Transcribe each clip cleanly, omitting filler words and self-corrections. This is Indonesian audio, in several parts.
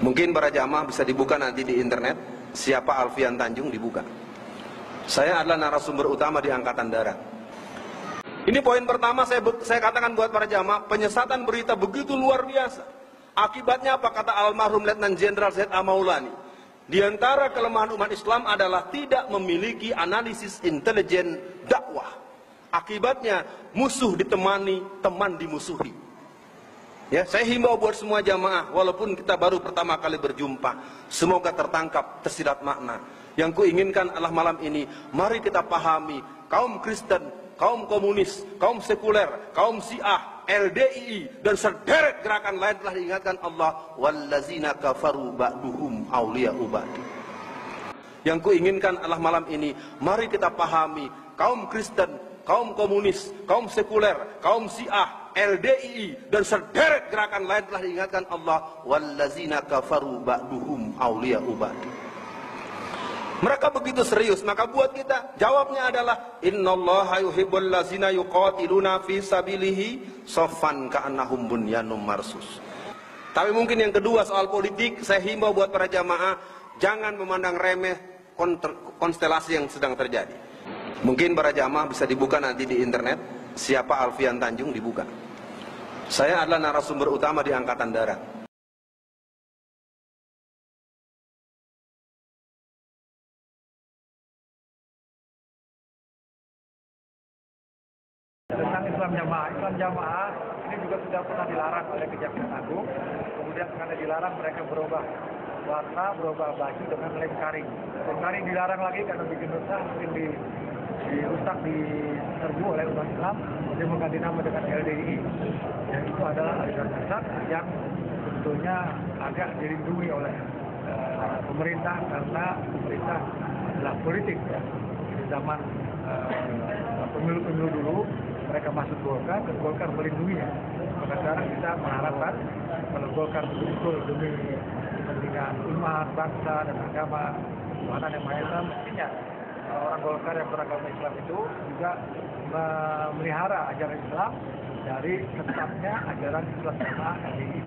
Mungkin para jamaah bisa dibuka nanti di internet, siapa Alfian Tanjung dibuka. Saya adalah narasumber utama di Angkatan Darat. Ini poin pertama saya katakan buat para jamaah, penyesatan berita begitu luar biasa. Akibatnya apa? Kata almarhum Letnan Jenderal Z. A. Maulani, di antara kelemahan umat Islam adalah tidak memiliki analisis intelijen dakwah. Akibatnya musuh ditemani, teman dimusuhi. Ya, saya himbau buat semua jamaah, walaupun kita baru pertama kali berjumpa, semoga tertangkap tersirat makna. Yang kuinginkan adalah malam ini, mari kita pahami, kaum Kristen, kaum komunis, kaum sekuler, kaum Syiah, LDII, dan sederet gerakan lain telah diingatkan Allah, wallazina kafaru ba'duhum awliya'u ba'di. Yang kuinginkan adalah malam ini, mari kita pahami, kaum Kristen, kaum komunis, kaum sekuler, kaum Syiah, LDII, dan sederet gerakan lain telah diingatkan Allah, wallazina kafaru ba'duhum awliya'u ba'di. Mereka begitu serius, maka buat kita jawabnya adalah innallaha yuhibbul ladzina yuqatiluna fi sabilihi shaffan ka'annahum bunyanum marsus. Tapi mungkin yang kedua soal politik, saya himbau buat para jamaah, jangan memandang remeh konstelasi yang sedang terjadi. Mungkin para jamaah bisa dibuka nanti di internet, siapa Alfian Tanjung dibuka. Saya adalah narasumber utama di Angkatan Darat. Tentang Islam Jamaah ini juga sudah pernah dilarang oleh Kejaksaan Agung. Kemudian karena dilarang, mereka berubah warna, berubah baju dengan lem karing. Lem karing dilarang lagi karena bikin rusak, mungkin dirusak, diserbu oleh umat Islam. Dia mengganti nama dengan LDII. Dan itu adalah aliran sesat yang tentunya agak dilindungi oleh pemerintah, karena pemerintah adalah politik ya. Di zaman pemilu-pemilu dulu mereka masuk Golkar dan Golkar melindunginya. Maka sekarang kita mengharapkan kalau Golkar betul-betul demi kepentingan umat, bangsa dan agama Tuhan yang Maha Esa, mestinya orang Golkar yang beragama Islam itu juga memelihara ajaran Islam dari tetapnya ajaran Islam Jamaah LDII.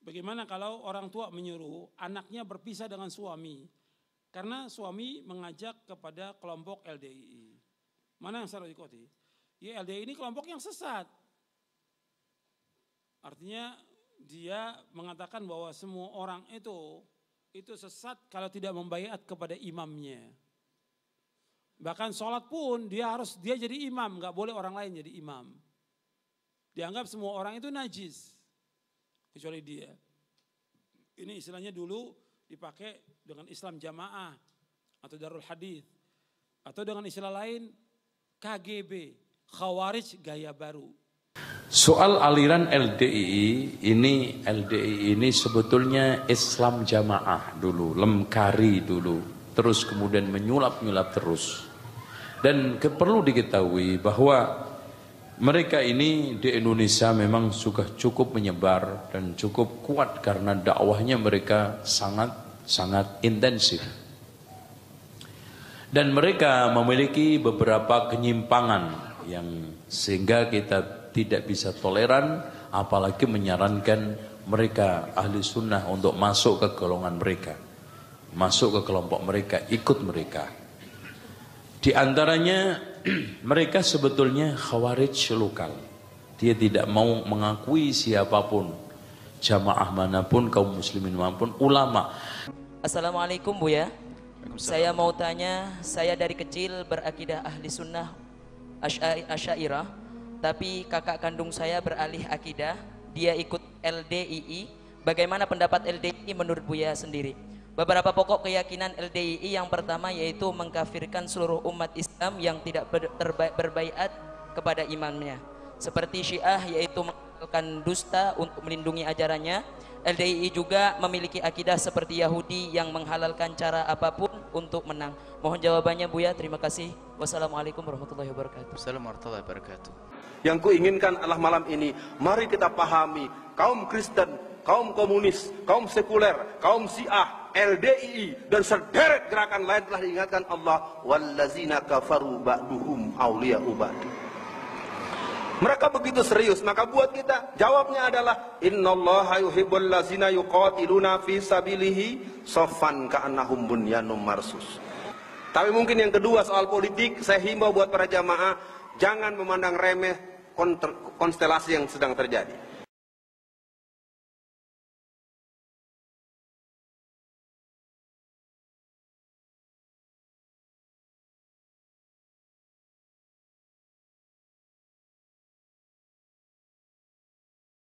Bagaimana kalau orang tua menyuruh anaknya berpisah dengan suami karena suami mengajak kepada kelompok LDII? Mana yang saya ikuti? Ya, LDII ini kelompok yang sesat. Artinya dia mengatakan bahwa semua orang itu sesat kalau tidak membaiat kepada imamnya. Bahkan sholat pun dia jadi imam, nggak boleh orang lain jadi imam. Dianggap semua orang itu najis. Kecuali dia. Ini istilahnya dulu dipakai dengan Islam Jamaah atau Darul Hadith, atau dengan istilah lain KGB, Khawarij gaya baru. Soal aliran LDII ini sebetulnya Islam Jamaah dulu, lemkari dulu, terus kemudian menyulap-nyulap terus. Dan perlu diketahui bahwa mereka ini di Indonesia memang sudah cukup menyebar dan cukup kuat karena dakwahnya mereka sangat intensif. Dan mereka memiliki beberapa kenyimpangan yang sehingga kita tidak bisa toleran, apalagi menyarankan mereka ahli sunnah untuk masuk ke golongan mereka, masuk ke kelompok mereka, ikut mereka. Di antaranya mereka sebetulnya khawarij lokal. Dia tidak mau mengakui siapapun, jamaah manapun, kaum muslimin maupun ulama. Assalamualaikum Buya. Saya mau tanya, saya dari kecil berakidah ahli sunnah Asy'ariyah, tapi kakak kandung saya beralih akidah, dia ikut LDII. Bagaimana pendapat LDII menurut Buya sendiri? Beberapa pokok keyakinan LDII yang pertama yaitu mengkafirkan seluruh umat Islam yang tidak berbaiat kepada imamnya. Seperti Syiah yaitu menghalalkan dusta untuk melindungi ajarannya. LDII juga memiliki akidah seperti Yahudi yang menghalalkan cara apapun untuk menang. Mohon jawabannya Buya, terima kasih. Wassalamualaikum warahmatullahi wabarakatuh. Assalamualaikum warahmatullahi wabarakatuh. Yang kuinginkan adalah malam ini, mari kita pahami, kaum Kristen, kaum komunis, kaum sekuler, kaum Syiah, LDII, dan sederet gerakan lain telah diingatkan Allah, wallazina kafaru ba'duhum auliya ubad. Mereka begitu serius, maka buat kita jawabnya adalah innallaha yuhibbul ladzina yuqatiluna fi sabilihi saffan ka'annahum bunyanum marsus. Tapi mungkin yang kedua soal politik, saya himbau buat para jamaah jangan memandang remeh konstelasi yang sedang terjadi.